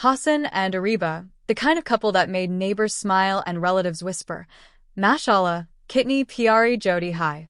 Hassan and Reby, the kind of couple that made neighbors smile and relatives whisper, Mashallah, Kitney Piari Jodi Hai.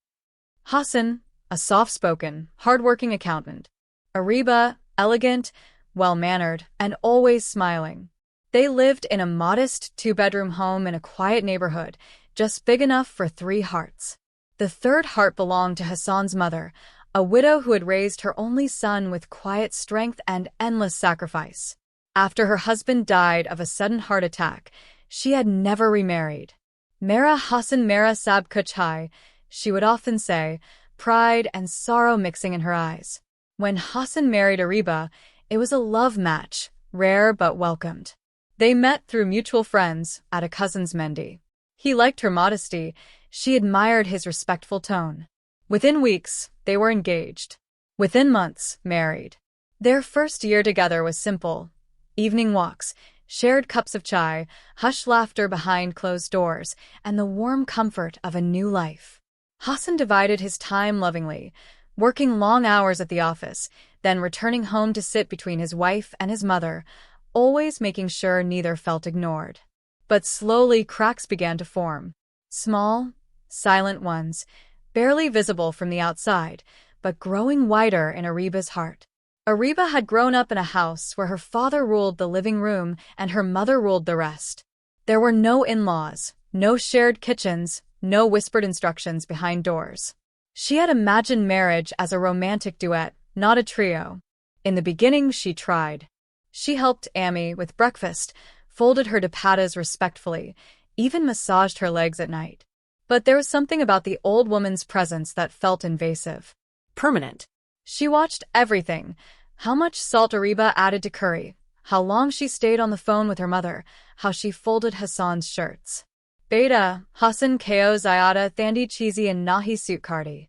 Hassan, a soft-spoken, hard-working accountant. Reby, elegant, well-mannered, and always smiling. They lived in a modest two-bedroom home in a quiet neighborhood, just big enough for 3 hearts. The third heart belonged to Hassan's mother, a widow who had raised her only son with quiet strength and endless sacrifice. After her husband died of a sudden heart attack, she had never remarried. Mera Hassan Mera Sab Kuch Hai, she would often say, pride and sorrow mixing in her eyes. When Hassan married Reby, it was a love match, rare but welcomed. They met through mutual friends at a cousin's Mendi. He liked her modesty, she admired his respectful tone. Within weeks, they were engaged. Within months, married. Their first year together was simple. Evening walks, shared cups of chai, hushed laughter behind closed doors, and the warm comfort of a new life. Hassan divided his time lovingly, working long hours at the office, then returning home to sit between his wife and his mother, always making sure neither felt ignored. But slowly cracks began to form. Small, silent ones, barely visible from the outside, but growing wider in Reby's heart. Reby had grown up in a house where her father ruled the living room and her mother ruled the rest. There were no in-laws, no shared kitchens, no whispered instructions behind doors. She had imagined marriage as a romantic duet, not a trio. In the beginning, she tried. She helped Amy with breakfast, folded her dupattas respectfully, even massaged her legs at night. But there was something about the old woman's presence that felt invasive. Permanent. She watched everything, how much salt Reby added to curry, how long she stayed on the phone with her mother, how she folded Hassan's shirts. Beta, Hassan ko zyada thandi cheesy and nahi suit kardi.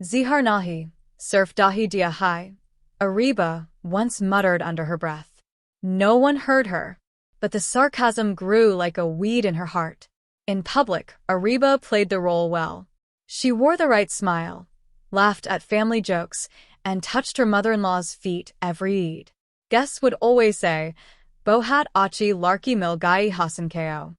Zihar nahi, surf dahi dia hai. Reby once muttered under her breath. No one heard her, but the sarcasm grew like a weed in her heart. In public, Reby played the role well. She wore the right smile, laughed at family jokes, and touched her mother-in-law's feet every Eid. Guests would always say, Bohat achi larki mil gai Hassan ko.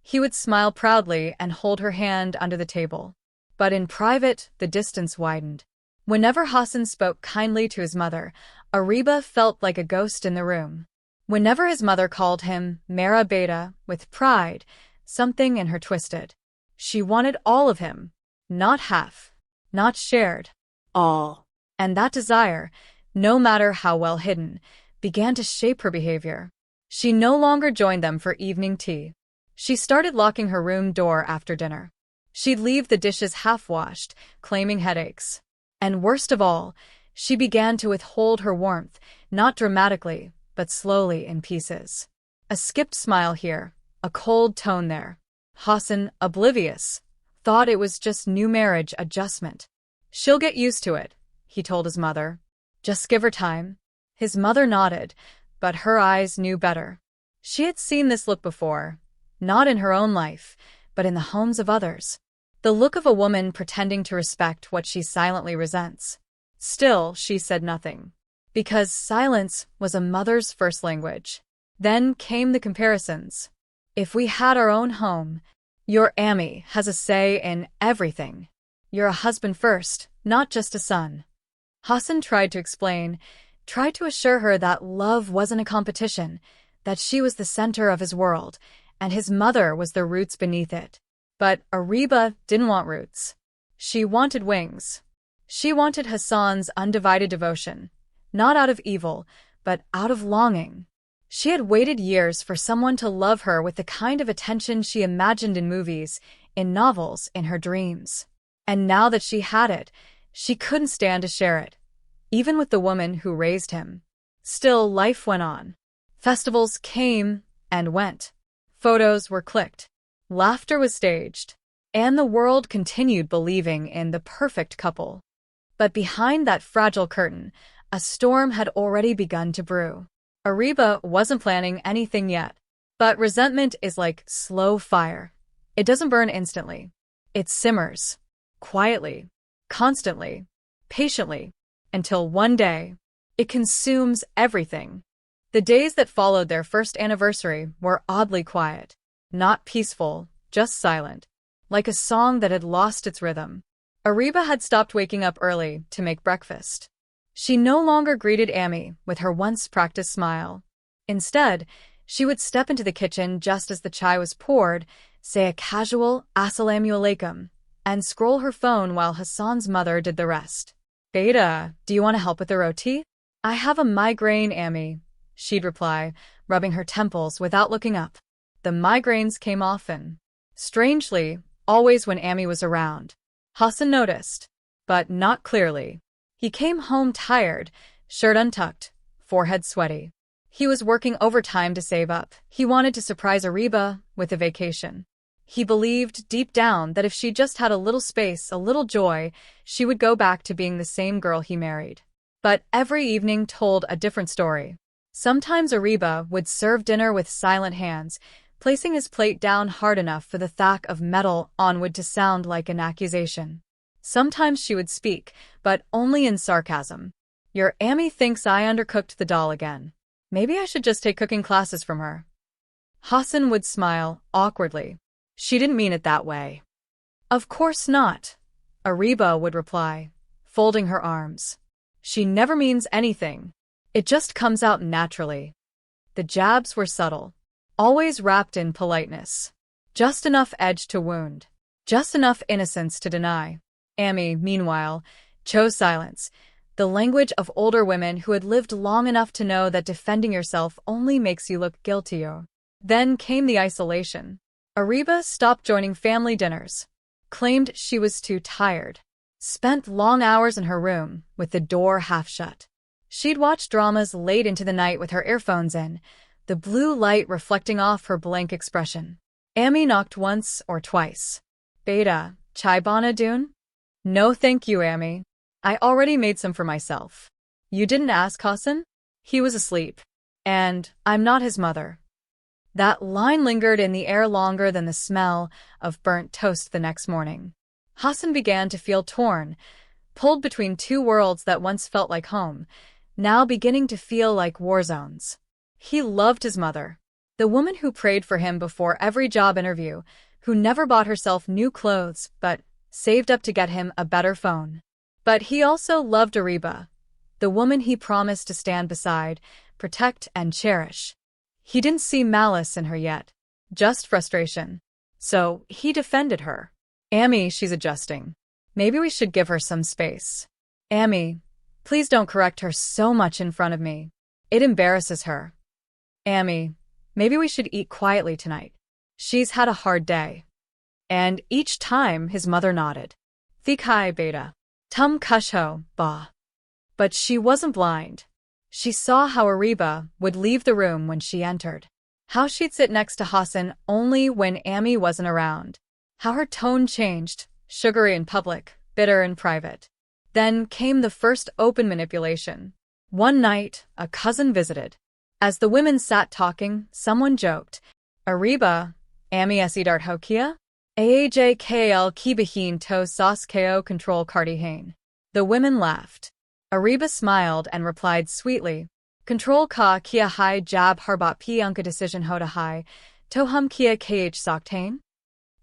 He would smile proudly and hold her hand under the table. But in private, the distance widened. Whenever Hassan spoke kindly to his mother, Reby felt like a ghost in the room. Whenever his mother called him Mera Beta with pride, something in her twisted. She wanted all of him, not half, not shared, all. And that desire, no matter how well hidden, began to shape her behavior. She no longer joined them for evening tea. She started locking her room door after dinner. She'd leave the dishes half-washed, claiming headaches. And worst of all, she began to withhold her warmth, not dramatically, but slowly in pieces. A skipped smile here, a cold tone there. Hassan, oblivious, thought it was just new marriage adjustment. She'll get used to it, he told his mother. Just give her time. His mother nodded, but her eyes knew better. She had seen this look before, not in her own life, but in the homes of others. The look of a woman pretending to respect what she silently resents. Still, she said nothing, because silence was a mother's first language. Then came the comparisons. If we had our own home, your Amy has a say in everything. You're a husband first, not just a son. Hassan tried to explain, tried to assure her that love wasn't a competition, that she was the center of his world, and his mother was the roots beneath it. But Reby didn't want roots. She wanted wings. She wanted Hassan's undivided devotion, not out of evil, but out of longing. She had waited years for someone to love her with the kind of attention she imagined in movies, in novels, in her dreams. And now that she had it, she couldn't stand to share it, even with the woman who raised him. Still, life went on. Festivals came and went. Photos were clicked. Laughter was staged. And the world continued believing in the perfect couple. But behind that fragile curtain, a storm had already begun to brew. Reby wasn't planning anything yet. But resentment is like slow fire. It doesn't burn instantly. It simmers. Quietly. Constantly. Patiently. Until one day, it consumes everything. The days that followed their first anniversary were oddly quiet. Not peaceful, just silent. Like a song that had lost its rhythm. Reby had stopped waking up early to make breakfast. She no longer greeted Amy with her once practiced smile. Instead, she would step into the kitchen just as the chai was poured, say a casual "Assalamu alaikum," and scroll her phone while Hassan's mother did the rest. "Beta, do you want to help with the roti?" "I have a migraine, Amy," she'd reply, rubbing her temples without looking up. The migraines came often. Strangely, always when Amy was around. Hassan noticed, but not clearly. He came home tired, shirt untucked, forehead sweaty. He was working overtime to save up. He wanted to surprise Reby with a vacation. He believed deep down that if she just had a little space, a little joy, she would go back to being the same girl he married. But every evening told a different story. Sometimes Reby would serve dinner with silent hands, placing his plate down hard enough for the thwack of metal on wood to sound like an accusation. Sometimes she would speak, but only in sarcasm. "Your Amy thinks I undercooked the dal again. Maybe I should just take cooking classes from her." Hassan would smile, awkwardly. "She didn't mean it that way." "Of course not," Reby would reply, folding her arms. "She never means anything. It just comes out naturally." The jabs were subtle, always wrapped in politeness. Just enough edge to wound, just enough innocence to deny. Amy, meanwhile, chose silence, the language of older women who had lived long enough to know that defending yourself only makes you look guiltier. Then came the isolation. Reby stopped joining family dinners, claimed she was too tired, spent long hours in her room with the door half shut. She'd watch dramas late into the night with her earphones in, the blue light reflecting off her blank expression. Amy knocked once or twice. "Beta, chai bana dun?" "No thank you, Amy. I already made some for myself." "You didn't ask Hassan?" "He was asleep. And I'm not his mother." That line lingered in the air longer than the smell of burnt toast the next morning. Hassan began to feel torn, pulled between two worlds that once felt like home, now beginning to feel like war zones. He loved his mother, the woman who prayed for him before every job interview, who never bought herself new clothes but saved up to get him a better phone. But he also loved Reby, the woman he promised to stand beside, protect and cherish. He didn't see malice in her yet, just frustration. So he defended her. "Amy, she's adjusting. Maybe we should give her some space. Amy, please don't correct her so much in front of me. It embarrasses her. Amy, maybe we should eat quietly tonight. She's had a hard day." And each time his mother nodded. "Thikai beta. Tum kushho, ba." But she wasn't blind. She saw how Reby would leave the room when she entered. How she'd sit next to Hassan only when Amy wasn't around. How her tone changed, sugary in public, bitter in private. Then came the first open manipulation. One night, a cousin visited. As the women sat talking, someone joked, "Reby, Amy esidart hokia? Aajkl kibahin to sas ko control kardihain." The women laughed. Reby smiled and replied sweetly, "Control ka kia hai jab harbat pi unka decision hoda hai, tohum kia kh saktain?"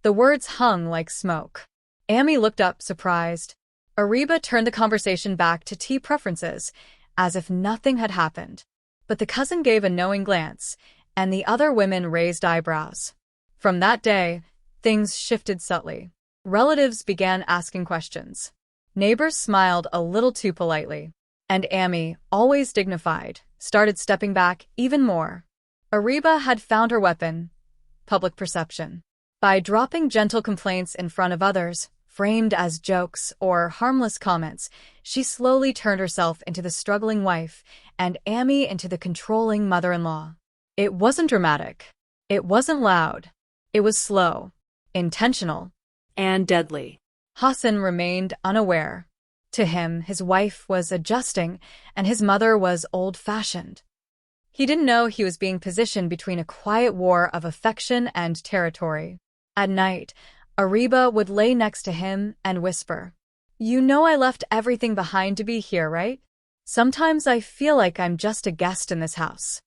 The words hung like smoke. Amy looked up, surprised. Reby turned the conversation back to tea preferences, as if nothing had happened. But the cousin gave a knowing glance, and the other women raised eyebrows. From that day, things shifted subtly. Relatives began asking questions. Neighbors smiled a little too politely. And Amy, always dignified, started stepping back even more. Reby had found her weapon, public perception. By dropping gentle complaints in front of others, framed as jokes or harmless comments, she slowly turned herself into the struggling wife and Amy into the controlling mother-in-law. It wasn't dramatic. It wasn't loud. It was slow, intentional, and deadly. Hassan remained unaware. To him, his wife was adjusting, and his mother was old-fashioned. He didn't know he was being positioned between a quiet war of affection and territory. At night, Reby would lay next to him and whisper, "You know I left everything behind to be here, right? Sometimes I feel like I'm just a guest in this house."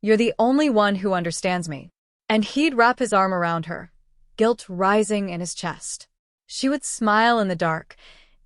You're the only one who understands me. And he'd wrap his arm around her, guilt rising in his chest. She would smile in the dark,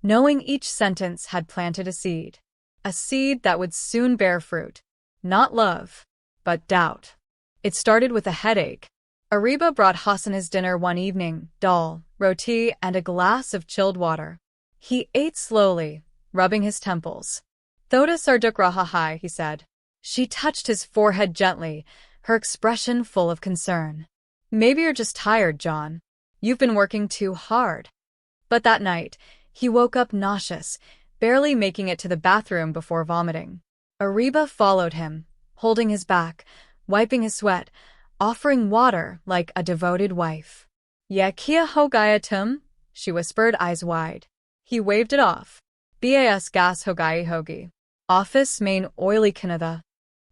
knowing each sentence had planted a seed that would soon bear fruit. Not love, but doubt. It started with a headache. Reby brought Hassan his dinner one evening, dal, roti, and a glass of chilled water. He ate slowly, rubbing his temples. Thoda sarduk raha hai, he said. She touched his forehead gently, her expression full of concern. Maybe you're just tired, John. You've been working too hard. But that night, he woke up nauseous, barely making it to the bathroom before vomiting. Reby followed him, holding his back, wiping his sweat, offering water like a devoted wife. "Ye kia ho gaya tum?" she whispered, eyes wide. He waved it off. "Bas gas hogai hogi. Office main oily kanada."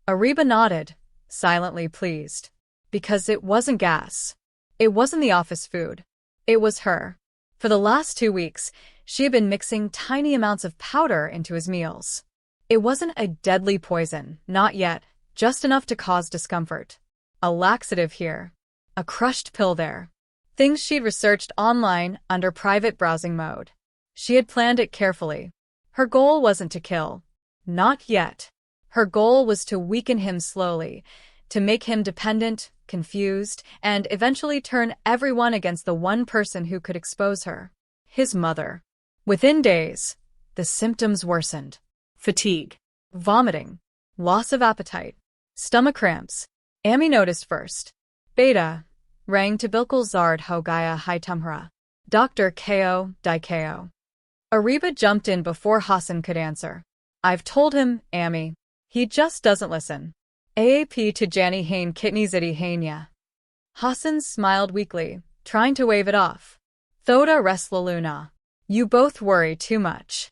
Reby nodded, silently pleased. Because it wasn't gas. It wasn't the office food. It was her. For the last 2 weeks, she had been mixing tiny amounts of powder into his meals. It wasn't a deadly poison, not yet, just enough to cause discomfort. A laxative here. A crushed pill there. Things she'd researched online under private browsing mode. She had planned it carefully. Her goal wasn't to kill. Not yet. Her goal was to weaken him slowly, to make him dependent, confused, and eventually turn everyone against the one person who could expose her. His mother. Within days, the symptoms worsened. Fatigue, vomiting, loss of appetite, stomach cramps. Amy noticed first. Beta, rang to Bilkul Zard Hogaya Haitumhara. Dr. Ko Diko. Reby jumped in before Hassan could answer. I've told him, Amy. He just doesn't listen. AAP to Jani Hain Kitney Ziddy Hainya. Hassan smiled weakly, trying to wave it off. Thoda Reslaluna. You both worry too much.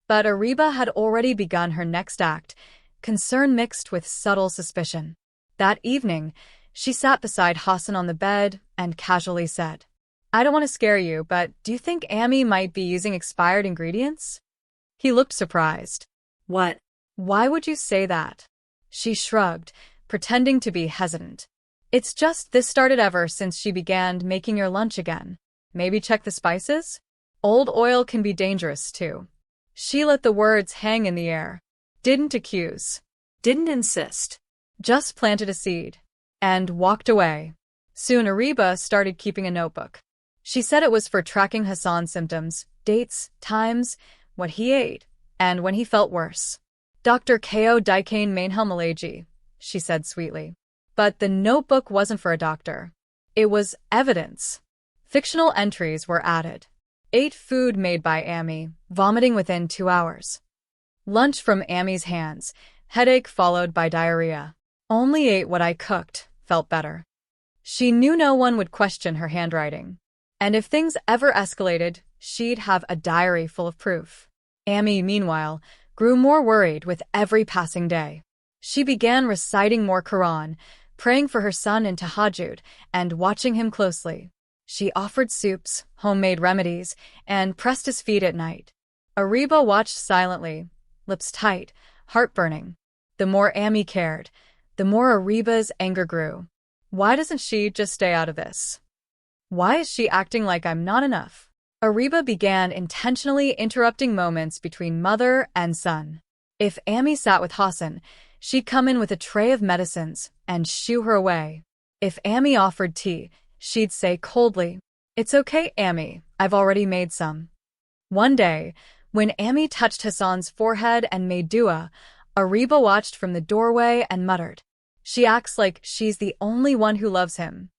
But Reby had already begun her next act, concern mixed with subtle suspicion. That evening, she sat beside Hassan on the bed and casually said, I don't want to scare you, but do you think Amy might be using expired ingredients? He looked surprised. What? Why would you say that? She shrugged, pretending to be hesitant. It's just this started ever since she began making your lunch again. Maybe check the spices? Old oil can be dangerous too. She let the words hang in the air. Didn't accuse. Didn't insist. Just planted a seed. And walked away. Soon Reby started keeping a notebook. She said it was for tracking Hassan's symptoms, dates, times, what he ate, and when he felt worse. Dr. Ko Dikain Mainhel Malaji, she said sweetly. But the notebook wasn't for a doctor. It was evidence. Fictional entries were added. Ate food made by Amy, vomiting within 2 hours. Lunch from Amy's hands, headache followed by diarrhea. Only ate what I cooked, felt better. She knew no one would question her handwriting. And if things ever escalated, she'd have a diary full of proof. Amy, meanwhile, grew more worried with every passing day. She began reciting more Quran, praying for her son in Tahajjud, and watching him closely. She offered soups, homemade remedies, and pressed his feet at night. Reby watched silently, lips tight, heart burning. The more Amy cared, the more Reby's anger grew. Why doesn't she just stay out of this? Why is she acting like I'm not enough? Reby began intentionally interrupting moments between mother and son. If Amy sat with Hassan, she'd come in with a tray of medicines and shoo her away. If Amy offered tea, she'd say coldly, It's okay, Amy, I've already made some. One day, when Amy touched Hassan's forehead and made dua, Reby watched from the doorway and muttered, She acts like she's the only one who loves him.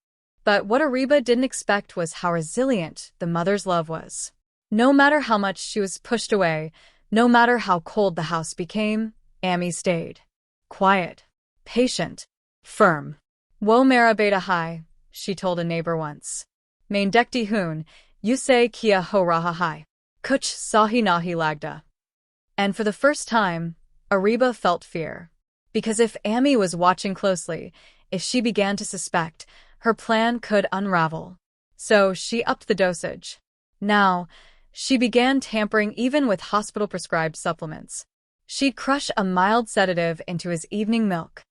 But what Reby didn't expect was how resilient the mother's love was. No matter how much she was pushed away, no matter how cold the house became, Amy stayed. Quiet, patient, firm. Wo mera beta hai, she told a neighbor once. Main dekti hoon, you say kia ho raha hai. Kuch sahi nahi lagda. And for the first time, Reby felt fear. Because if Amy was watching closely, if she began to suspect, her plan could unravel. So she upped the dosage. Now, she began tampering even with hospital-prescribed supplements. She'd crush a mild sedative into his evening milk.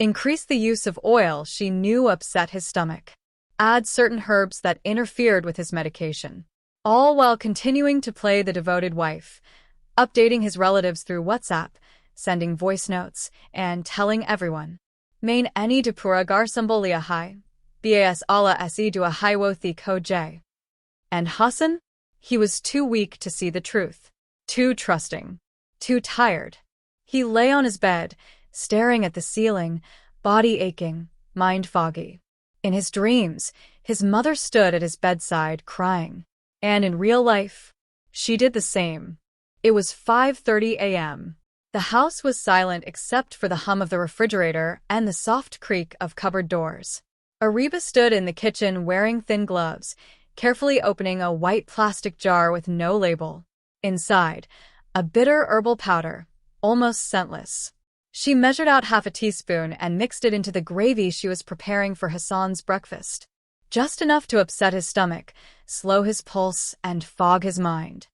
Increase the use of oil she knew upset his stomach. Add certain herbs that interfered with his medication. All while continuing to play the devoted wife, updating his relatives through WhatsApp, sending voice notes, and telling everyone. Main any de pura garsambol liahai, bas ala se dua hiwothi ko j. And Hassan? He was too weak to see the truth. Too trusting. Too tired. He lay on his bed, staring at the ceiling, body aching, mind foggy. In his dreams, his mother stood at his bedside crying. And in real life, she did the same. It was 5:30 a.m. The house was silent except for the hum of the refrigerator and the soft creak of cupboard doors. Reby stood in the kitchen wearing thin gloves, carefully opening a white plastic jar with no label. Inside, a bitter herbal powder, almost scentless. She measured out half a teaspoon and mixed it into the gravy she was preparing for Hassan's breakfast. Just enough to upset his stomach, slow his pulse, and fog his mind.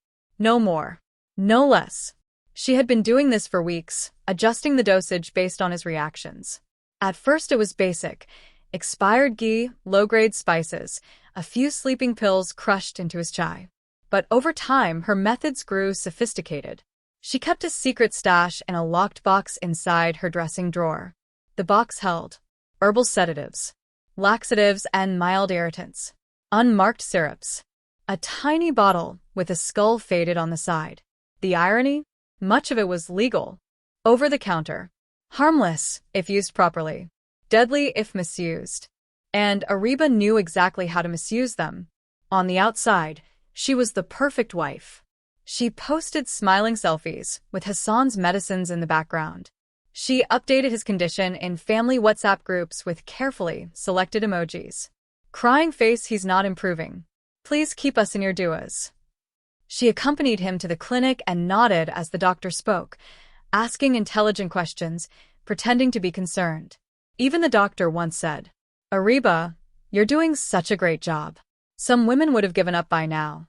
No more. No less. She had been doing this for weeks, adjusting the dosage based on his reactions. At first it was basic. Expired ghee, low-grade spices, a few sleeping pills crushed into his chai. But over time, her methods grew sophisticated. She kept a secret stash in a locked box inside her dressing drawer. The box held herbal sedatives, laxatives, and mild irritants, unmarked syrups. A tiny bottle with a skull faded on the side. The irony? Much of it was legal. Over the counter. Harmless, if used properly. Deadly if misused. And Reby knew exactly how to misuse them. On the outside, she was the perfect wife. She posted smiling selfies with Hassan's medicines in the background. She updated his condition in family WhatsApp groups with carefully selected emojis. Crying face, he's not improving. Please keep us in your duas. She accompanied him to the clinic and nodded as the doctor spoke, asking intelligent questions, pretending to be concerned. Even the doctor once said, "Reby, you're doing such a great job. Some women would have given up by now."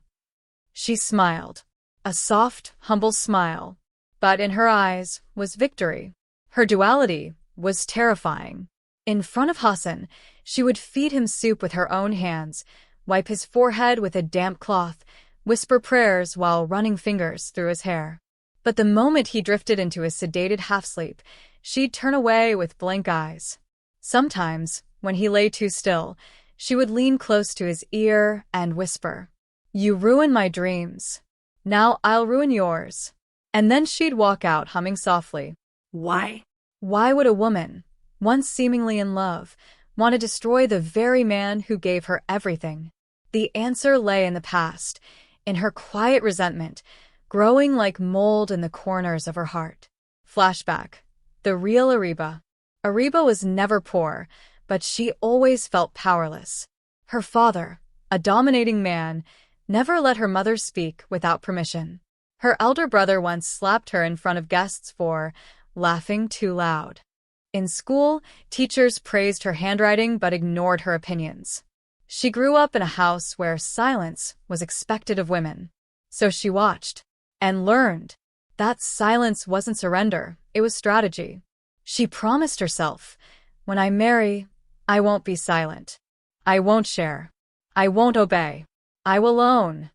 She smiled. A soft, humble smile. But in her eyes was victory. Her duality was terrifying. In front of Hassan, she would feed him soup with her own hands, wipe his forehead with a damp cloth, whisper prayers while running fingers through his hair. But the moment he drifted into his sedated half-sleep, she'd turn away with blank eyes. Sometimes, when he lay too still, she would lean close to his ear and whisper, "You ruin my dreams. Now I'll ruin yours." And then she'd walk out humming softly. Why? Why would a woman, once seemingly in love, want to destroy the very man who gave her everything? The answer lay in the past, in her quiet resentment, growing like mold in the corners of her heart. Flashback. The real Reby. Reby was never poor, but she always felt powerless. Her father, a dominating man, never let her mother speak without permission. Her elder brother once slapped her in front of guests for laughing too loud. In school, teachers praised her handwriting but ignored her opinions. She grew up in a house where silence was expected of women. So she watched and learned that silence wasn't surrender, it was strategy. She promised herself, "When I marry, I won't be silent. I won't share. I won't obey. I will own."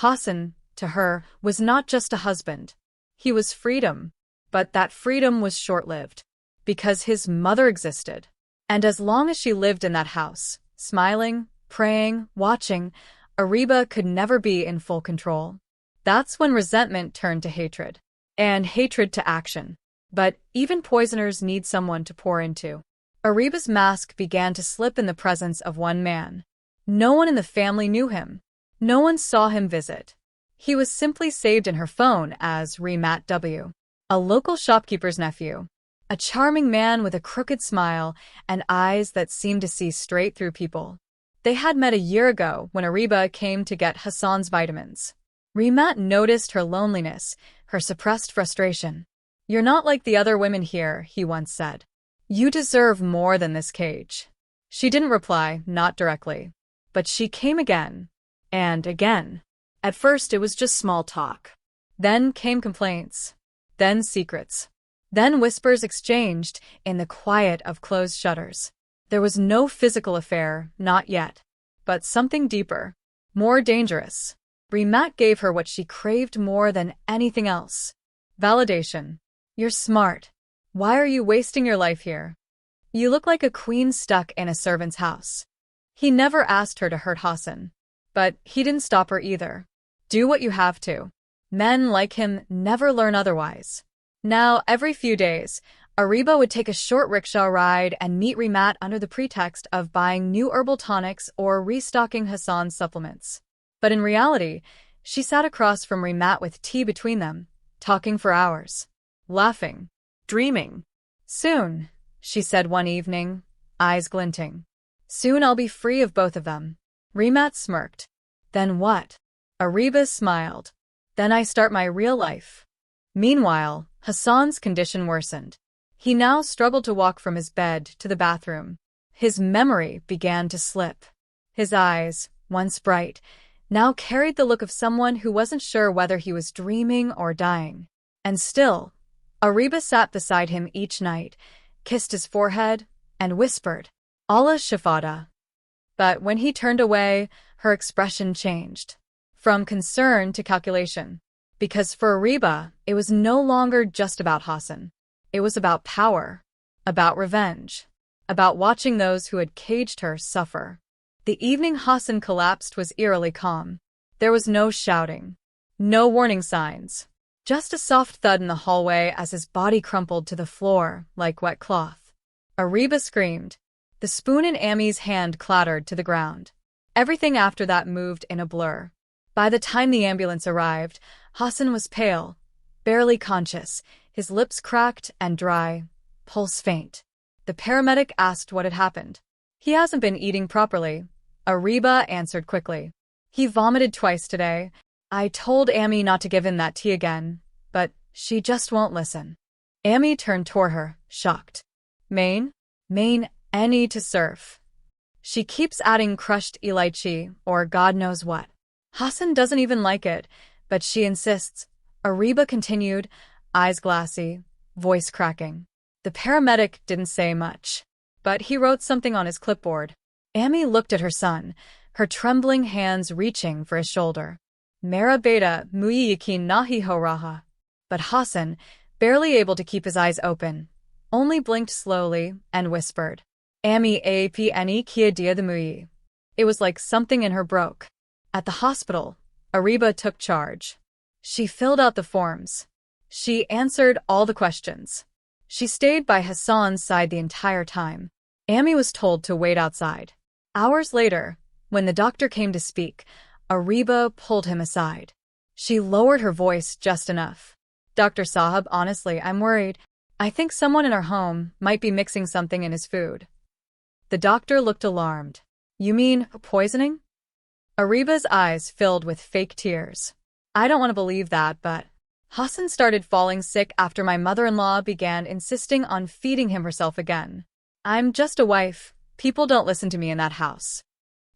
Hassan, to her, was not just a husband. He was freedom. But that freedom was short-lived. Because his mother existed. And as long as she lived in that house, smiling, praying, watching, Reby could never be in full control. That's when resentment turned to hatred. And hatred to action. But even poisoners need someone to pour into. Reby's mask began to slip in the presence of one man. No one in the family knew him. No one saw him visit. He was simply saved in her phone as Remat W., a local shopkeeper's nephew. A charming man with a crooked smile and eyes that seemed to see straight through people. They had met a year ago when Reby came to get Hassan's vitamins. Remat noticed her loneliness, her suppressed frustration. "You're not like the other women here," he once said. "You deserve more than this cage." She didn't reply, not directly. But she came again. And again. At first it was just small talk. Then came complaints. Then secrets. Then whispers exchanged in the quiet of closed shutters. There was no physical affair, not yet. But something deeper, more dangerous. Remy gave her what she craved more than anything else. Validation. You're smart. Why are you wasting your life here? You look like a queen stuck in a servant's house. He never asked her to hurt Hassan. But he didn't stop her either. Do what you have to. Men like him never learn otherwise. Now, every few days, Reby would take a short rickshaw ride and meet Remy under the pretext of buying new herbal tonics or restocking Hassan's supplements. But in reality, she sat across from Remy with tea between them, talking for hours, laughing, dreaming. Soon, she said one evening, eyes glinting. Soon I'll be free of both of them. Remy smirked. Then what? Reby smiled. Then I start my real life. Meanwhile, Hassan's condition worsened. He now struggled to walk from his bed to the bathroom. His memory began to slip. His eyes, once bright, now carried the look of someone who wasn't sure whether he was dreaming or dying. And still, Reby sat beside him each night, kissed his forehead, and whispered, Allah Shafada. But when he turned away, her expression changed. From concern to calculation. Because for Reby, it was no longer just about Hassan. It was about power, about revenge, about watching those who had caged her suffer. The evening Hassan collapsed was eerily calm. There was no shouting, no warning signs, just a soft thud in the hallway as his body crumpled to the floor like wet cloth. Reby screamed. The spoon in Amy's hand clattered to the ground. Everything after that moved in a blur. By the time the ambulance arrived, Hassan was pale, barely conscious, his lips cracked and dry, pulse faint. The paramedic asked what had happened. He hasn't been eating properly, Reby answered quickly. He vomited twice today. I told Amy not to give him that tea again, but she just won't listen. Amy turned toward her, shocked. Maine? Any to surf. She keeps adding crushed elaichi, or God knows what. Hassan doesn't even like it, but she insists. Reby continued, eyes glassy, voice cracking. The paramedic didn't say much, but he wrote something on his clipboard. Amy looked at her son, her trembling hands reaching for his shoulder. Mera beta muyikin nahi ho raha. But Hassan, barely able to keep his eyes open, only blinked slowly and whispered, Amy apne kia dia the muyi. It was like something in her broke. At the hospital, Reby took charge. She filled out the forms. She answered all the questions. She stayed by Hassan's side the entire time. Amy was told to wait outside. Hours later, when the doctor came to speak, Reby pulled him aside. She lowered her voice just enough. Dr. Sahab, honestly, I'm worried. I think someone in our home might be mixing something in his food. The doctor looked alarmed. You mean poisoning? Reby's eyes filled with fake tears. I don't want to believe that, but Hassan started falling sick after my mother-in-law began insisting on feeding him herself again. I'm just a wife. People don't listen to me in that house.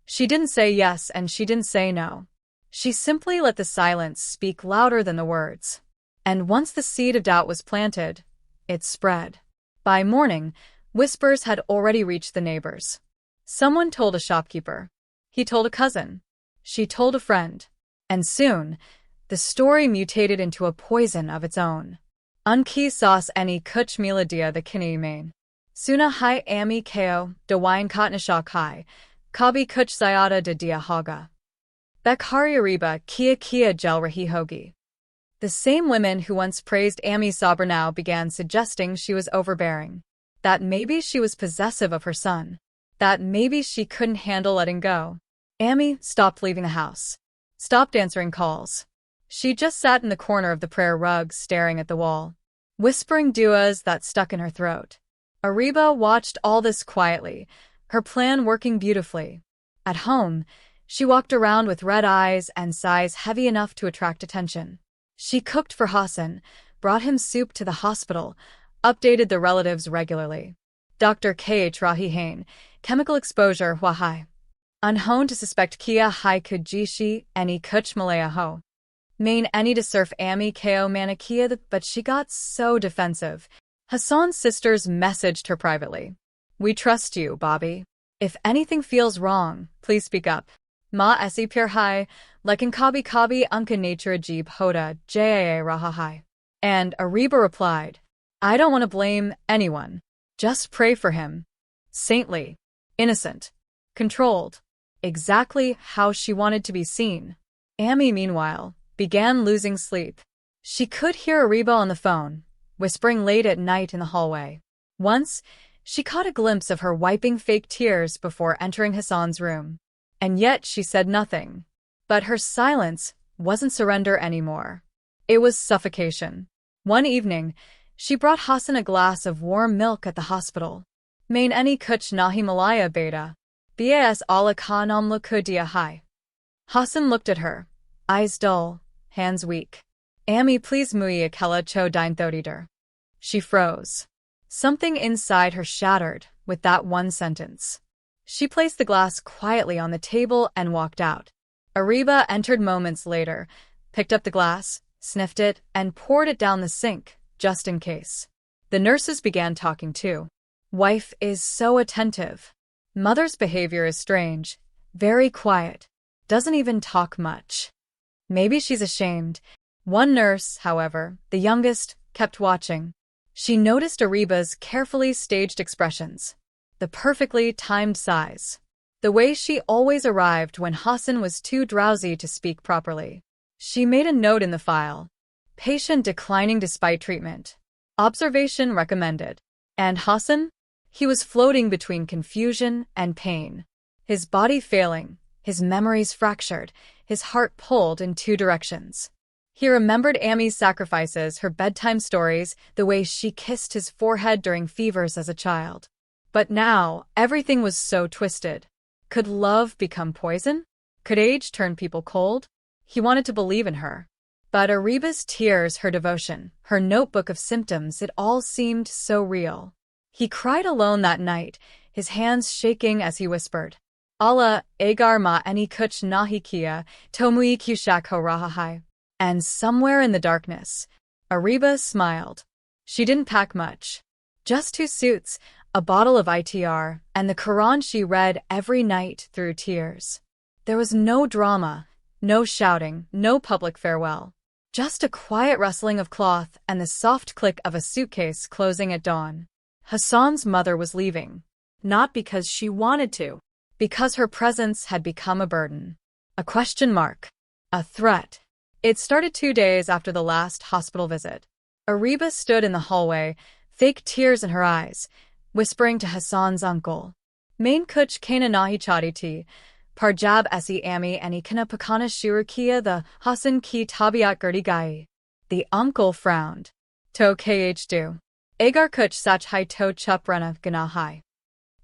She didn't say yes and she didn't say no. She simply let the silence speak louder than the words. And once the seed of doubt was planted, it spread. By morning, whispers had already reached the neighbors. Someone told a shopkeeper. He told a cousin. She told a friend. And soon, the story mutated into a poison of its own. Unki sauce any kuch mila dia the kini main. Suna hai ami ko, de wine katnashak hai, kabi kuch sayada de dia haga. Bekhari Reby kia gel rahi hogi. The same women who once praised Amy Sabra now began suggesting she was overbearing. That maybe she was possessive of her son. That maybe she couldn't handle letting go. Amy stopped leaving the house. Stopped answering calls. She just sat in the corner of the prayer rug staring at the wall, whispering duas that stuck in her throat. Reby watched all this quietly, her plan working beautifully. At home, she walked around with red eyes and sighs heavy enough to attract attention. She cooked for Hassan, brought him soup to the hospital, updated the relatives regularly. Dr. K.H. Rahihain, chemical exposure wahai. Unhone to suspect kia hai kujishi any kuch malaya ho. Main any to surf ami ko manikia but she got so defensive. Hassan's sisters messaged her privately. We trust you, Bobby. If anything feels wrong, please speak up. Ma esi pir hai, lekin kabi kabi unka nature ajib hoda, jaa rahahai. And Reby replied, I don't want to blame anyone. Just pray for him. Saintly. Innocent. Controlled. Exactly how she wanted to be seen. Amy, meanwhile, began losing sleep. She could hear Reby on the phone, whispering late at night in the hallway. Once, she caught a glimpse of her wiping fake tears before entering Hassan's room. And yet she said nothing. But her silence wasn't surrender anymore. It was suffocation. One evening, she brought Hassan a glass of warm milk at the hospital. Main any kuch nahi malaya beta. Bas ala ka namla kudia hai. Hassan looked at her, eyes dull, hands weak. Ami please mui akela cho dine thodider. She froze. Something inside her shattered with that one sentence. She placed the glass quietly on the table and walked out. Reby entered moments later, picked up the glass, sniffed it, and poured it down the sink, just in case. The nurses began talking too. Wife is so attentive. Mother's behavior is strange, very quiet, doesn't even talk much. Maybe she's ashamed. One nurse, however, the youngest, kept watching. She noticed Reby's carefully staged expressions, the perfectly timed sighs, the way she always arrived when Hassan was too drowsy to speak properly. She made a note in the file. Patient declining despite treatment. Observation recommended. And Hassan? He was floating between confusion and pain. His body failing, his memories fractured, his heart pulled in two directions. He remembered Amy's sacrifices, her bedtime stories, the way she kissed his forehead during fevers as a child. But now, everything was so twisted. Could love become poison? Could age turn people cold? He wanted to believe in her. But Reby's tears, her devotion, her notebook of symptoms, it all seemed so real. He cried alone that night, his hands shaking as he whispered, Allah, agar ma any kuch nahi kia, tomui kushak ho rahahai. And somewhere in the darkness, Reby smiled. She didn't pack much. Just 2 suits, a bottle of ITR, and the Quran she read every night through tears. There was no drama, no shouting, no public farewell. Just a quiet rustling of cloth and the soft click of a suitcase closing at dawn. Hassan's mother was leaving. Not because she wanted to. Because her presence had become a burden. A question mark. A threat. It started 2 days after the last hospital visit. Reby stood in the hallway, fake tears in her eyes, whispering to Hassan's uncle. Main kuch kana nahi chaditi, parjab esi ami ani kana pakana shirukia the Hassan ki tabiat gerdi gai. The uncle frowned. To kh do. Agar kuch sach hai to chup rena gana hai.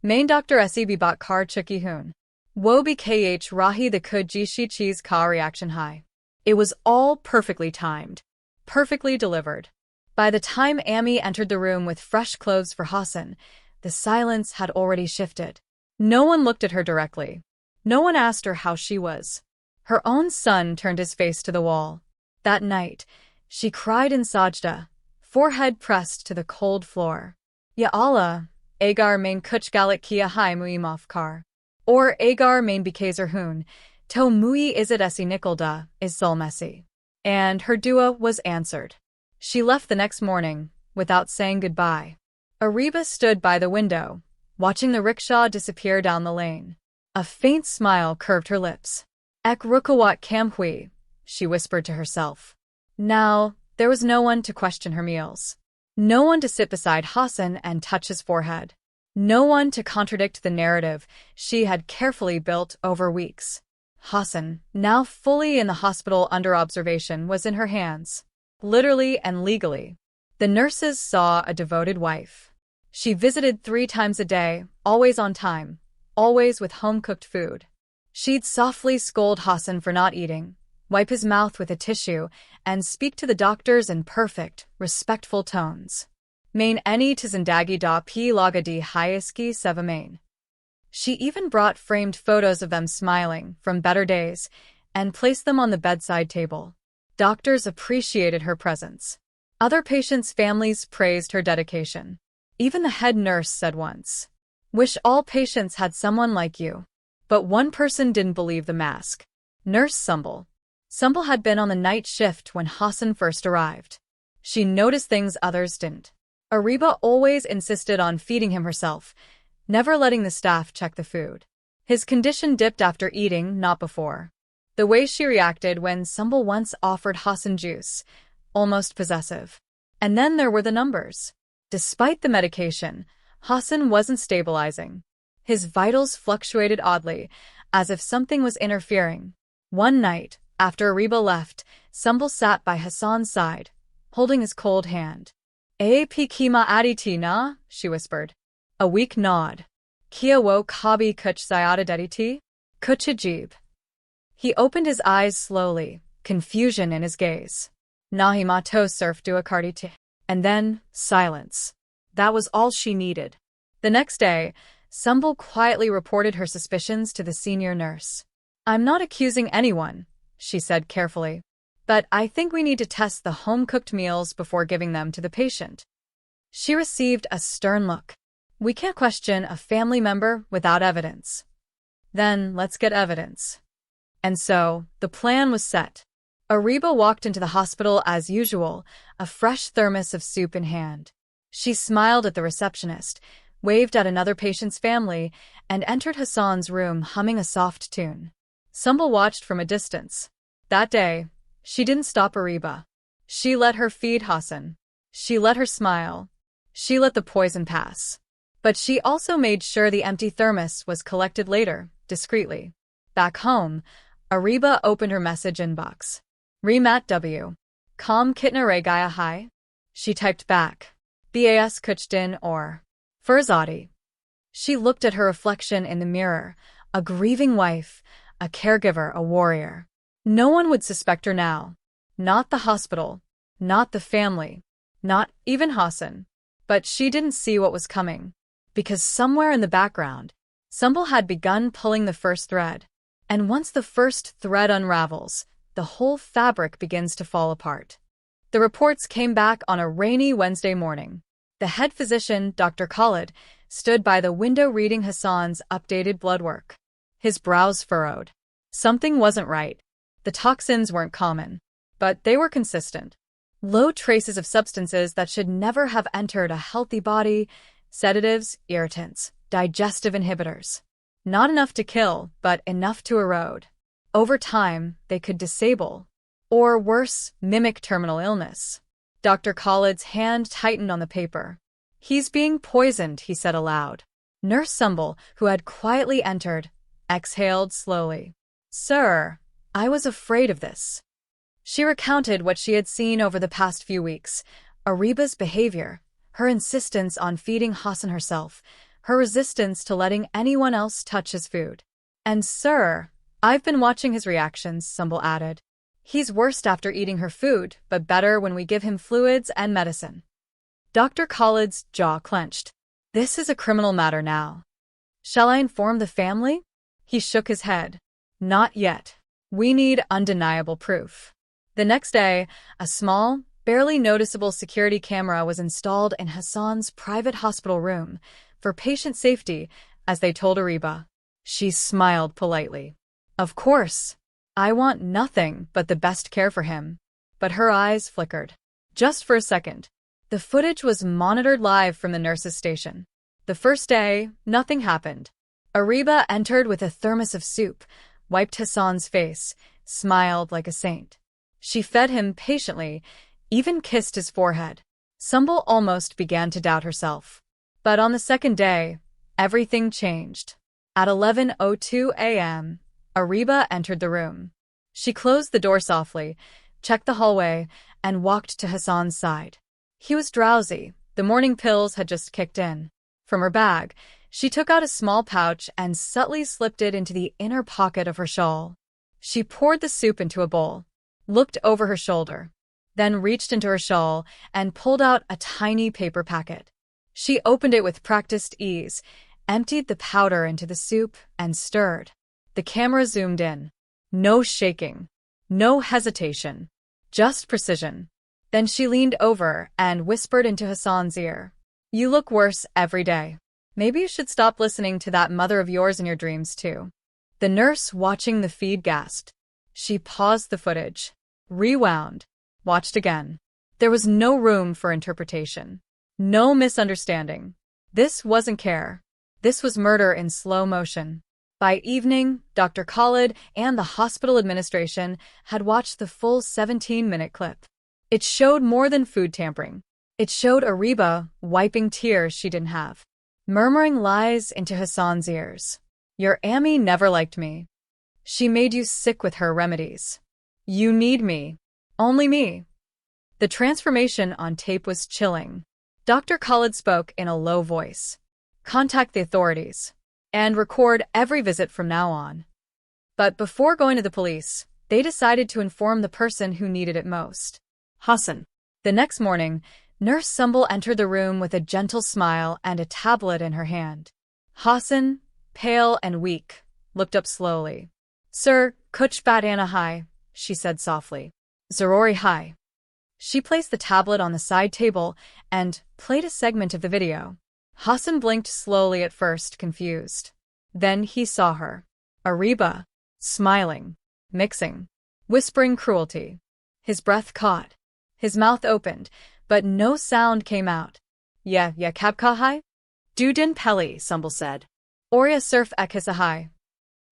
Main doctor esi bibat kar chuki hun. Wo bi kh rahi the kud jishi cheese ka reaction hai. It was all perfectly timed. Perfectly delivered. By the time Amy entered the room with fresh clothes for Hassan, the silence had already shifted. No one looked at her directly. No one asked her how she was. Her own son turned his face to the wall. That night, she cried in sajda, forehead pressed to the cold floor. Ya Allah, agar main kuch galit kia hai muimaf kar. Or agar main bikazer hun, to mui isit esi nikolda, is zulmesi. And her dua was answered. She left the next morning, without saying goodbye. Reby stood by the window, watching the rickshaw disappear down the lane. A faint smile curved her lips. Ek rukawat kamhui, she whispered to herself. Now, there was no one to question her meals. No one to sit beside Hassan and touch his forehead. No one to contradict the narrative she had carefully built over weeks. Hassan, now fully in the hospital under observation, was in her hands. Literally and legally. The nurses saw a devoted wife. She visited 3 times a day, always on time, always with home-cooked food. She'd softly scold Hassan for not eating, wipe his mouth with a tissue, and speak to the doctors in perfect, respectful tones. Main eni tizandagi da p lagadi hyaski sevamain. She even brought framed photos of them smiling from better days and placed them on the bedside table. Doctors appreciated her presence. Other patients' families praised her dedication. Even the head nurse said once, "Wish all patients had someone like you." But one person didn't believe the mask. Nurse Sumbul. Sumbul had been on the night shift when Hassan first arrived. She noticed things others didn't. Reby always insisted on feeding him herself, never letting the staff check the food. His condition dipped after eating, not before. The way she reacted when Sumbul once offered Hassan juice, almost possessive. And then there were the numbers. Despite the medication, Hassan wasn't stabilizing. His vitals fluctuated oddly, as if something was interfering. One night, after Reby left, Sumbul sat by Hassan's side, holding his cold hand. "Aap kima aditi na," she whispered. A weak nod. "Kia wo kabi kuch sayada dediti? Kuch ajib." He opened his eyes slowly, confusion in his gaze. "Nahi mato surf dua karditi." And then, silence. That was all she needed. The next day, Sumbul quietly reported her suspicions to the senior nurse. "I'm not accusing anyone," she said carefully, "but I think we need to test the home-cooked meals before giving them to the patient." She received a stern look. "We can't question a family member without evidence." "Then let's get evidence." And so, the plan was set. Reby walked into the hospital as usual, a fresh thermos of soup in hand. She smiled at the receptionist, waved at another patient's family, and entered Hassan's room humming a soft tune. Sumbul watched from a distance. That day, she didn't stop Reby. She let her feed Hassan. She let her smile. She let the poison pass. But she also made sure the empty thermos was collected later, discreetly. Back home, Reby opened her message inbox. "Remat W. Kam kitna re gaya hai?" She typed back. "Bas kuchdin or Furzadi." She looked at her reflection in the mirror, a grieving wife, a caregiver, a warrior. No one would suspect her now. Not the hospital, not the family, not even Hassan. But she didn't see what was coming. Because somewhere in the background, Sumbul had begun pulling the first thread. And once the first thread unravels, the whole fabric begins to fall apart. The reports came back on a rainy Wednesday morning. The head physician, Dr. Khalid, stood by the window reading Hassan's updated blood work. His brows furrowed. Something wasn't right. The toxins weren't common, but they were consistent. Low traces of substances that should never have entered a healthy body, sedatives, irritants, digestive inhibitors. Not enough to kill, but enough to erode. Over time, they could disable, or worse, mimic terminal illness. Dr. Khalid's hand tightened on the paper. "He's being poisoned," he said aloud. Nurse Sumbul, who had quietly entered, exhaled slowly. "Sir, I was afraid of this." She recounted what she had seen over the past few weeks, Reby's behavior, her insistence on feeding Hassan herself, her resistance to letting anyone else touch his food. "And sir, I've been watching his reactions," Sumbul added. "He's worst after eating her food, but better when we give him fluids and medicine." Dr. Khalid's jaw clenched. "This is a criminal matter now. Shall I inform the family?" He shook his head. "Not yet. We need undeniable proof." The next day, a small, barely noticeable security camera was installed in Hassan's private hospital room for patient safety, as they told Reby. She smiled politely. "Of course. I want nothing but the best care for him." But her eyes flickered. Just for a second. The footage was monitored live from the nurse's station. The first day, nothing happened. Reby entered with a thermos of soup, wiped Hassan's face, smiled like a saint. She fed him patiently, even kissed his forehead. Sumbul almost began to doubt herself. But on the second day, everything changed. At 11:02 a.m., Reby entered the room. She closed the door softly, checked the hallway, and walked to Hassan's side. He was drowsy. The morning pills had just kicked in. From her bag, she took out a small pouch and subtly slipped it into the inner pocket of her shawl. She poured the soup into a bowl, looked over her shoulder, then reached into her shawl and pulled out a tiny paper packet. She opened it with practiced ease, emptied the powder into the soup, and stirred. The camera zoomed in. No shaking. No hesitation. Just precision. Then she leaned over and whispered into Hassan's ear. You look worse every day. Maybe you should stop listening to that mother of yours in your dreams too. The nurse watching the feed gasped. She paused the footage, rewound, watched again. There was no room for interpretation. No misunderstanding. This wasn't care. This was murder in slow motion. By evening, Dr. Khalid and the hospital administration had watched the full 17-minute clip. It showed more than food tampering. It showed Reby wiping tears she didn't have, murmuring lies into Hassan's ears. Your Ammi never liked me. She made you sick with her remedies. You need me. Only me. The transformation on tape was chilling. Dr. Khalid spoke in a low voice. Contact the authorities and record every visit from now on. But before going to the police, they decided to inform the person who needed it most. Hassan. The next morning, Nurse Sumbul entered the room with a gentle smile and a tablet in her hand. Hassan, pale and weak, looked up slowly. Sir, Kuch Batana Hai, she said softly. Zarori Hai. She placed the tablet on the side table and played a segment of the video. Hassan blinked slowly at first, confused. Then he saw her. Reby, smiling, mixing, whispering cruelty. His breath caught. His mouth opened, but no sound came out. Yeah, Kabka Hai? Dudin Peli, Sumbul said. Orya Surf Ekisa Hai.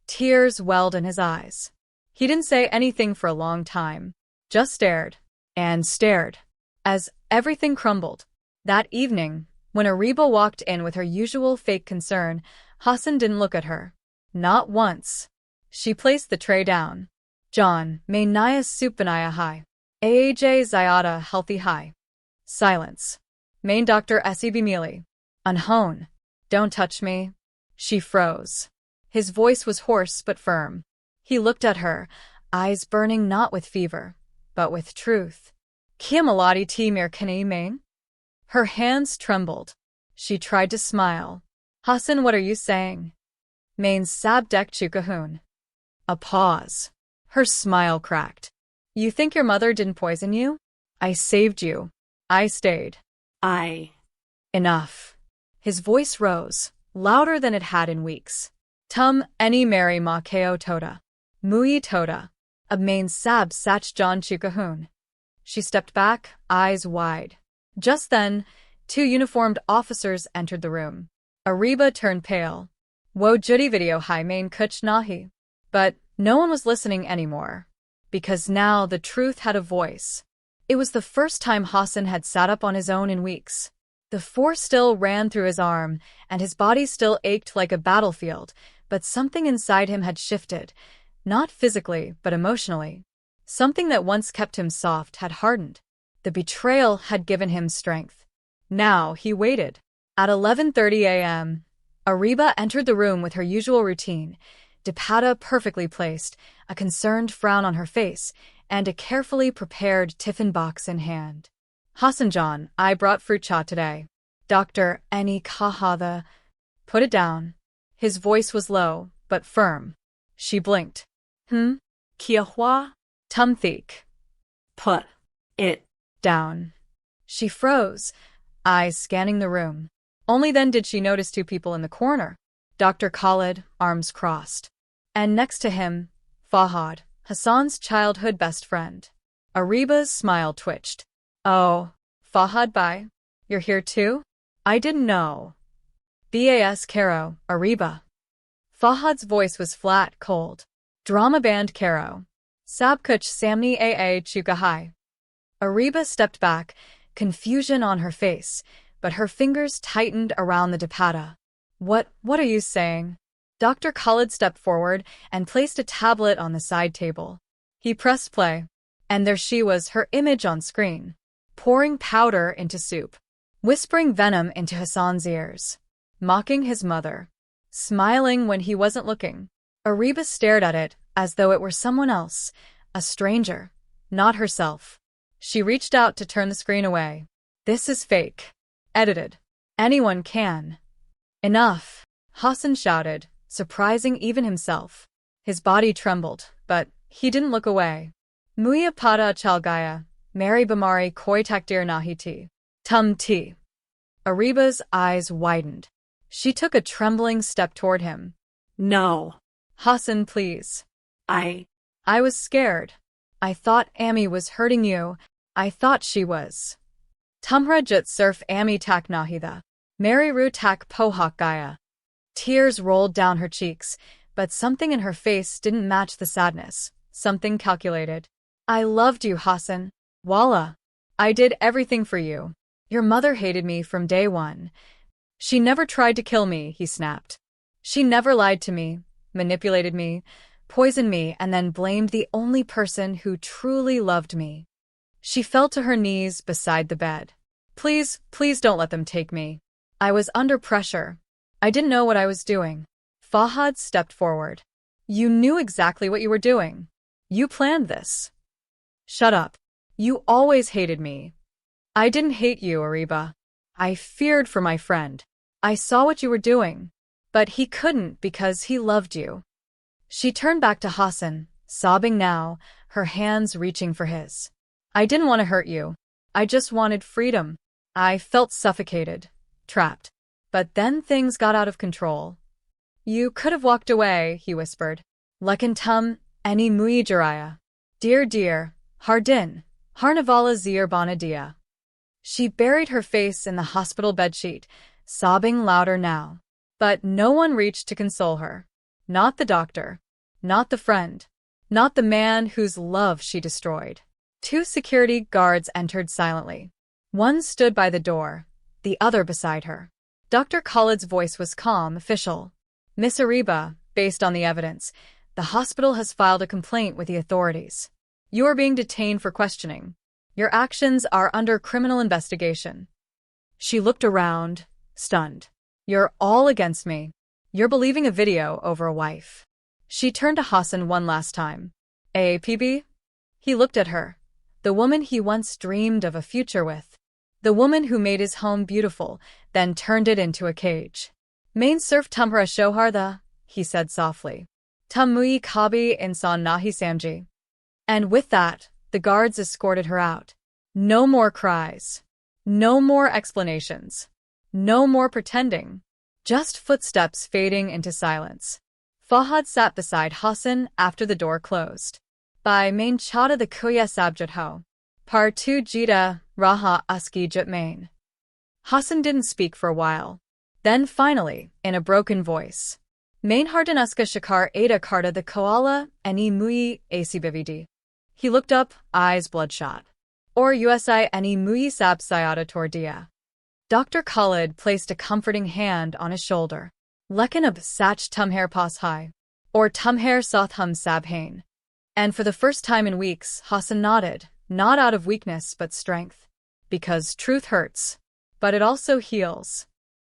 Tears welled in his eyes. He didn't say anything for a long time, just stared. And stared. As everything crumbled. That evening, when Reby walked in with her usual fake concern, Hassan didn't look at her. Not once. She placed the tray down. John, may Naya Supanaya Hai. Aaj Zayada Healthy Hai. Silence. Main Dr. Seb Mealy. Unhone. Don't touch me. She froze. His voice was hoarse but firm. He looked at her, eyes burning not with fever, but with truth. Kiamalati Timir Kani Main? Her hands trembled. She tried to smile. Hassan, what are you saying? Main Sabdek Chukahun. A pause. Her smile cracked. You think your mother didn't poison you? I saved you. I stayed. Enough. His voice rose, louder than it had in weeks. Tum any Mary ma keo toda. Mui toda. Main Sab Sach John Chukahun. She stepped back, eyes wide. Just then, 2 uniformed officers entered the room. Reby turned pale. Wo Judi video hai main kuch nahi. But no one was listening anymore. Because now the truth had a voice. It was the first time Hassan had sat up on his own in weeks. The force still ran through his arm, and his body still ached like a battlefield, but something inside him had shifted. Not physically, but emotionally. Something that once kept him soft had hardened. The betrayal had given him strength. Now he waited. At 11:30 a.m., Reby entered the room with her usual routine, dupatta perfectly placed, a concerned frown on her face, and a carefully prepared tiffin box in hand. Hassan John, I brought fruit cha today. Dr. Any Kahada. Put it down. His voice was low, but firm. She blinked. Kia hua? Tumthik. Put it down. She froze, eyes scanning the room. Only then did she notice 2 people in the corner. Dr. Khalid, arms crossed. And next to him, Fahad, Hassan's childhood best friend. Reby's smile twitched. Oh, Fahad bhai, you're here too? I didn't know. Bas Karo, Reby. Fahad's voice was flat, cold. Drama band Karo. Sabkuch Samni Aa Chukahai. Reby stepped back, confusion on her face, but her fingers tightened around the dupatta. What are you saying? Dr. Khalid stepped forward and placed a tablet on the side table. He pressed play, and there she was, her image on screen, pouring powder into soup, whispering venom into Hassan's ears, mocking his mother, smiling when he wasn't looking. Reby stared at it as though it were someone else, a stranger, not herself. She reached out to turn the screen away. This is fake. Edited. Anyone can. Enough, Hassan shouted, surprising even himself. His body trembled, but he didn't look away. Muya pada chalgaya, Mary Bamari koi takdir nahiti. Tum ti. Areba's eyes widened. She took a trembling step toward him. No. Hassan, please. I was scared. I thought Amy was hurting you. I thought she was. Tumhra jut surf Amy tak nahida. Mary ru tak pohak gaya. Tears rolled down her cheeks, but something in her face didn't match the sadness. Something calculated. I loved you, Hassan. Wallah. I did everything for you. Your mother hated me from day one. She never tried to kill me, he snapped. She never lied to me, manipulated me, poisoned me, and then blamed the only person who truly loved me. She fell to her knees beside the bed. Please, please don't let them take me. I was under pressure. I didn't know what I was doing. Fahad stepped forward. You knew exactly what you were doing. You planned this. Shut up. You always hated me. I didn't hate you, Reby. I feared for my friend. I saw what you were doing. But he couldn't because he loved you. She turned back to Hassan, sobbing now, her hands reaching for his. I didn't want to hurt you. I just wanted freedom. I felt suffocated, trapped. But then things got out of control. You could have walked away, he whispered. Lekantum, any muijariya. Dear, Hardin, Harnavala zir banadia. She buried her face in the hospital bedsheet, sobbing louder now. But no one reached to console her. Not the doctor. Not the friend. Not the man whose love she destroyed. 2 security guards entered silently. One stood by the door, the other beside her. Dr. Khalid's voice was calm, official. Miss Reby, based on the evidence, the hospital has filed a complaint with the authorities. You are being detained for questioning. Your actions are under criminal investigation. She looked around, stunned. You're all against me. You're believing a video over a wife. She turned to Hassan one last time. AAPB? He looked at her. The woman he once dreamed of a future with. The woman who made his home beautiful, then turned it into a cage. Main surf tumhra shoharda, he said softly. Tumui kabi insan nahi samji. And with that, the guards escorted her out. No more cries. No more explanations. No more pretending. Just footsteps fading into silence. Fahad sat beside Hassan after the door closed. By main chata the kuya sabjat ho. Par tu jita, raha aski jut main. Hassan didn't speak for a while. Then finally, in a broken voice. Main hardanuska shakar ada karta the koala ani mui acbvd. He looked up, eyes bloodshot. Or usi ani mui sab sayada tordia. Dr. Khalid placed a comforting hand on his shoulder. Lekanab sach tumhair pas hai. Or tumhair sothum sabhain. And for the first time in weeks, Hassan nodded, not out of weakness but strength. Because truth hurts. But it also heals.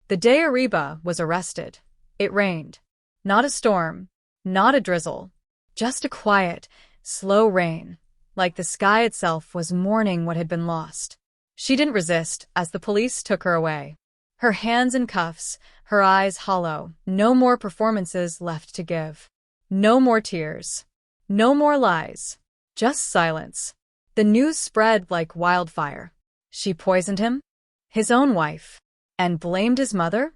The day Reby was arrested, it rained. Not a storm, not a drizzle. Just a quiet, slow rain, like the sky itself was mourning what had been lost. She didn't resist as the police took her away. Her hands in cuffs, her eyes hollow, no more performances left to give. No more tears. No more lies. Just silence. The news spread like wildfire. She poisoned him? His own wife. And blamed his mother?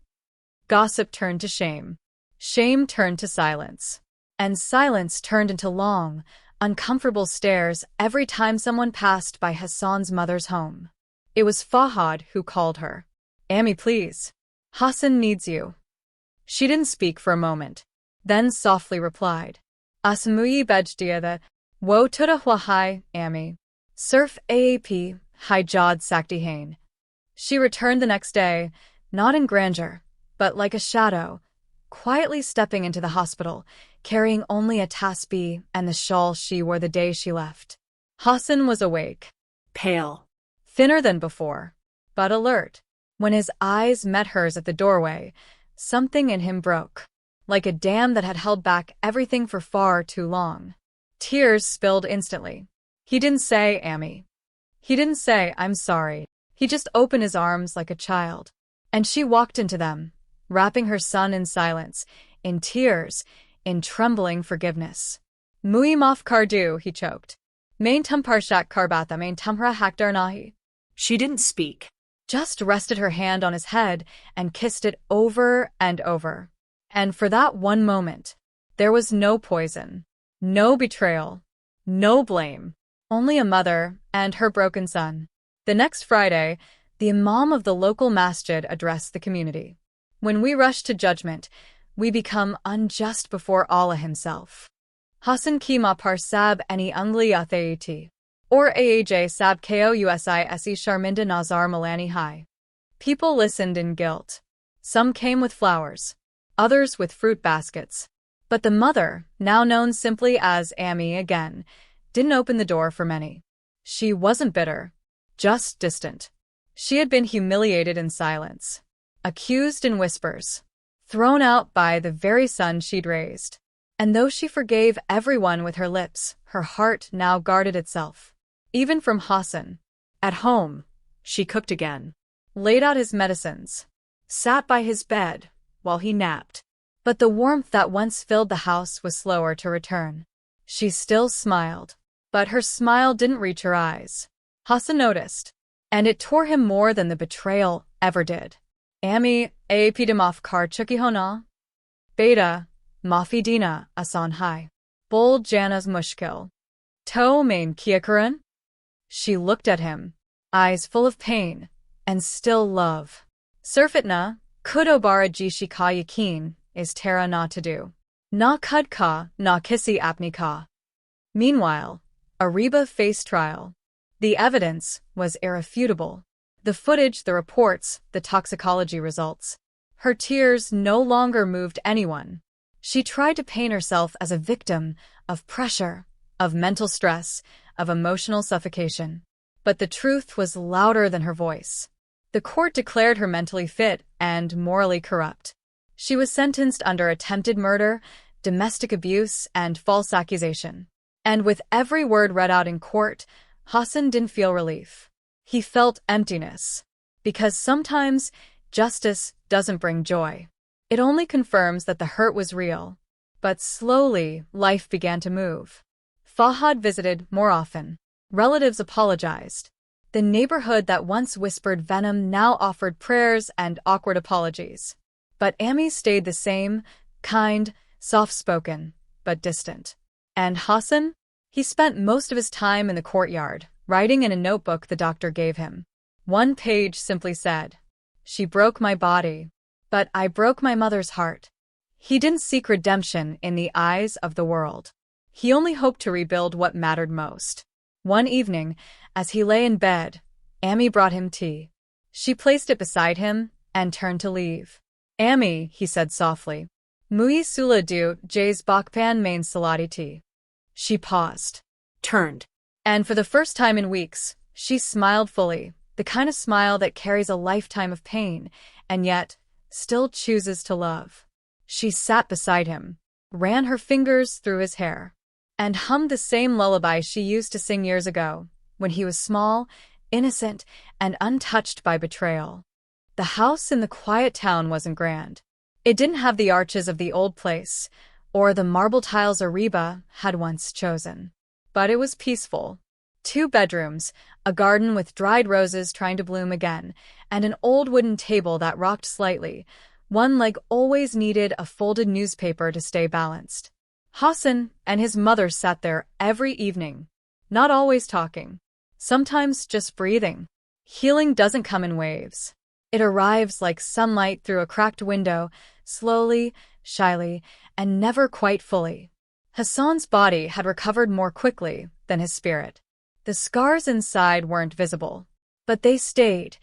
Gossip turned to shame. Shame turned to silence. And silence turned into long, uncomfortable stares every time someone passed by Hassan's mother's home. It was Fahad who called her. Amy, please. Hassan needs you. She didn't speak for a moment, then softly replied. Asmuyi bejdiada, wo tuda wahai, Amy. Surf aap, hijad saktihain. She returned the next day, not in grandeur, but like a shadow, quietly stepping into the hospital, carrying only a tasbih and the shawl she wore the day she left. Hassan was awake. pale. Thinner than before, but alert. When his eyes met hers at the doorway, something in him broke. Like a dam that had held back everything for far too long. Tears spilled instantly. He didn't say, Amy. He didn't say, I'm sorry. He just opened his arms like a child. And she walked into them, wrapping her son in silence, in tears, in trembling forgiveness. Mui maaf kardu, he choked. Main Tumparshak Karbatha Main Tumra Hakdar Nahi. She didn't speak. Just rested her hand on his head and kissed it over and over. And for that one moment, there was no poison, no betrayal, no blame, only a mother and her broken son. The next Friday, the imam of the local masjid addressed the community. When we rush to judgment, we become unjust before Allah himself. Hasan ki ma par sab ani ungli athayiti. Or aaj sab ko usi sharminda nazar malani hai. People listened in guilt. Some came with flowers, others with fruit baskets. But the mother, now known simply as Amy again, didn't open the door for many. She wasn't bitter, just distant. She had been humiliated in silence, accused in whispers, thrown out by the very son she'd raised. And though she forgave everyone with her lips, her heart now guarded itself. Even from Hasan. At home, she cooked again, laid out his medicines, sat by his bed while he napped. But the warmth that once filled the house was slower to return. She still smiled, but her smile didn't reach her eyes. Hasan noticed, and it tore him more than the betrayal ever did. Ami, aapidamaf kar chukihona? Beta, mafidina asan hai. Bol janas mushkil. To main kiakaran? She looked at him, eyes full of pain, and still love. Surfitna, kudobara jishi ka yakin, is Tara na to do. Na kudka, na kisi apni ka. Meanwhile, a Reby faced trial. The evidence was irrefutable. The footage, the reports, the toxicology results. Her tears no longer moved anyone. She tried to paint herself as a victim of pressure, of mental stress, of emotional suffocation. But the truth was louder than her voice. The court declared her mentally fit and morally corrupt. She was sentenced under attempted murder, domestic abuse, and false accusation. And with every word read out in court, Hasan didn't feel relief. He felt emptiness. Because sometimes justice doesn't bring joy. It only confirms that the hurt was real. But slowly, life began to move. Fahad visited more often. Relatives apologized. The neighborhood that once whispered venom now offered prayers and awkward apologies. But Amy stayed the same, kind, soft-spoken, but distant. And Hasan? He spent most of his time in the courtyard, writing in a notebook the doctor gave him. One page simply said, "She broke my body, but I broke my mother's heart." He didn't seek redemption in the eyes of the world. He only hoped to rebuild what mattered most. One evening, as he lay in bed, Amy brought him tea. She placed it beside him and turned to leave. "Amy," he said softly, "Mui sula du jays bakpan main salati tea." She paused, turned, and for the first time in weeks, she smiled fully, the kind of smile that carries a lifetime of pain, and yet still chooses to love. She sat beside him, ran her fingers through his hair, and hummed the same lullaby she used to sing years ago, when he was small, innocent, and untouched by betrayal. The house in the quiet town wasn't grand. It didn't have the arches of the old place, or the marble tiles Reby had once chosen. But it was peaceful. 2 bedrooms, a garden with dried roses trying to bloom again, and an old wooden table that rocked slightly. One leg always needed a folded newspaper to stay balanced. Hasan and his mother sat there every evening, not always talking, sometimes just breathing. Healing doesn't come in waves. It arrives like sunlight through a cracked window, slowly, shyly, and never quite fully. Hasan's body had recovered more quickly than his spirit. The scars inside weren't visible, but they stayed,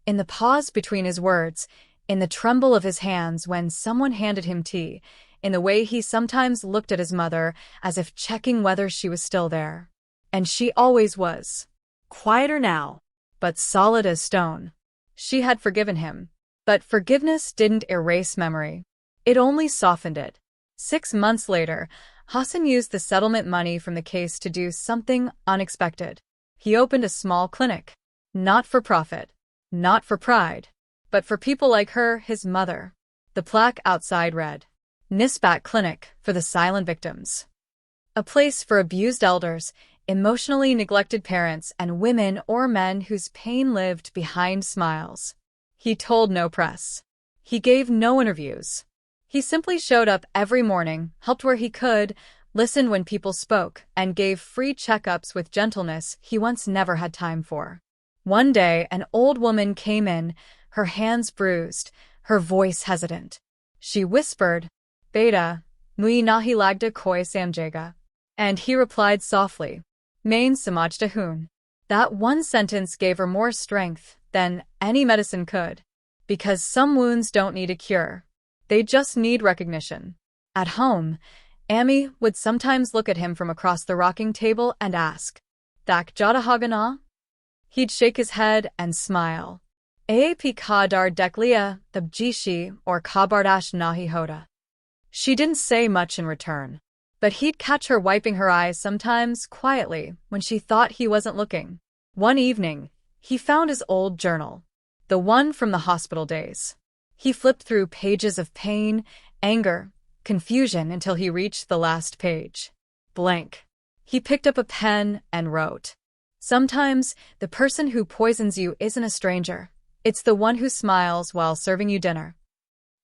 in the pause between his words, in the tremble of his hands when someone handed him tea, in the way he sometimes looked at his mother as if checking whether she was still there. And she always was. Quieter now, but solid as stone. She had forgiven him. But forgiveness didn't erase memory. It only softened it. 6 months later, Hasan used the settlement money from the case to do something unexpected. He opened a small clinic. Not for profit. Not for pride. But for people like her, his mother. The plaque outside read, "Nisbat Clinic for the Silent Victims." A place for abused elders, emotionally neglected parents, and women or men whose pain lived behind smiles. He told no press. He gave no interviews. He simply showed up every morning, helped where he could, listened when people spoke, and gave free checkups with gentleness he once never had time for. One day, an old woman came in, her hands bruised, her voice hesitant. She whispered, "Beta, mui nahi lagda koi samjega." And he replied softly, "Main samajda hun." That one sentence gave her more strength than any medicine could. Because some wounds don't need a cure. They just need recognition. At home, Amy would sometimes look at him from across the rocking table and ask, "Dak jada hagana?" He'd shake his head and smile. "Aap kadar deklia, tabjishi, or kabardash nahi hoda." She didn't say much in return, but he'd catch her wiping her eyes sometimes quietly when she thought he wasn't looking. One evening, he found his old journal, the one from the hospital days. He flipped through pages of pain, anger, confusion until he reached the last page. Blank. He picked up a pen and wrote, "Sometimes the person who poisons you isn't a stranger. It's the one who smiles while serving you dinner."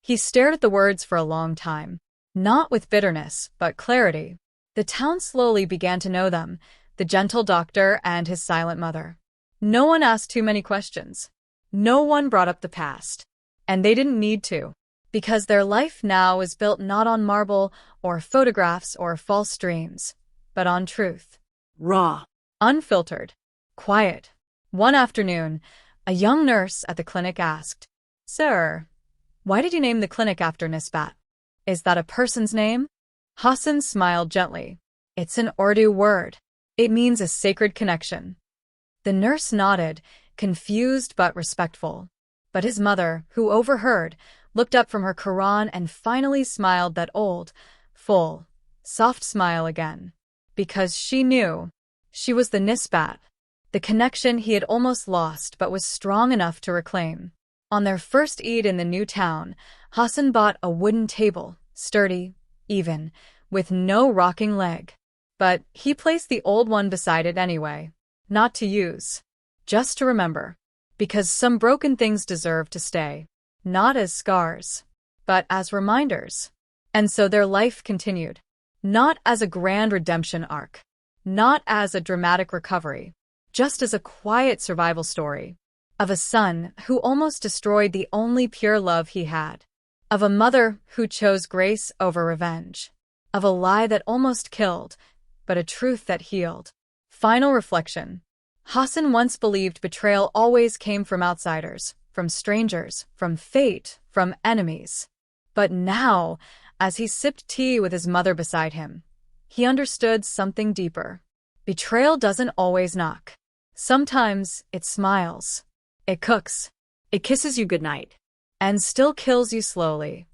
He stared at the words for a long time, not with bitterness, but clarity. The town slowly began to know them, the gentle doctor and his silent mother. No one asked too many questions. No one brought up the past. And they didn't need to, because their life now was built not on marble or photographs or false dreams, but on truth. Raw. Unfiltered. Quiet. One afternoon, a young nurse at the clinic asked, "Sir, why did you name the clinic after Nisbat? Is that a person's name?" Hassan smiled gently. "It's an Urdu word. It means a sacred connection." The nurse nodded, confused but respectful. But his mother, who overheard, looked up from her Quran and finally smiled that old, full, soft smile again. Because she knew she was the Nisbat, the connection he had almost lost but was strong enough to reclaim. On their first Eid in the new town, Hassan bought a wooden table, sturdy, even, with no rocking leg. But he placed the old one beside it anyway, not to use, just to remember. Because some broken things deserve to stay, not as scars, but as reminders. And so their life continued, not as a grand redemption arc, not as a dramatic recovery, just as a quiet survival story of a son who almost destroyed the only pure love he had, of a mother who chose grace over revenge, of a lie that almost killed, but a truth that healed. Final reflection. Hassan once believed betrayal always came from outsiders, from strangers, from fate, from enemies. But now, as he sipped tea with his mother beside him, he understood something deeper. Betrayal doesn't always knock. Sometimes it smiles. It cooks. It kisses you goodnight. And still kills you slowly.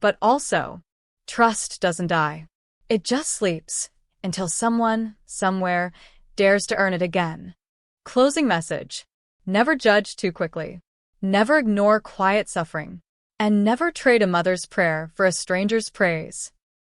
But also, trust doesn't die. It just sleeps until someone, somewhere, dares to earn it again. Closing message. Never judge too quickly. Never ignore quiet suffering. And never trade a mother's prayer for a stranger's praise.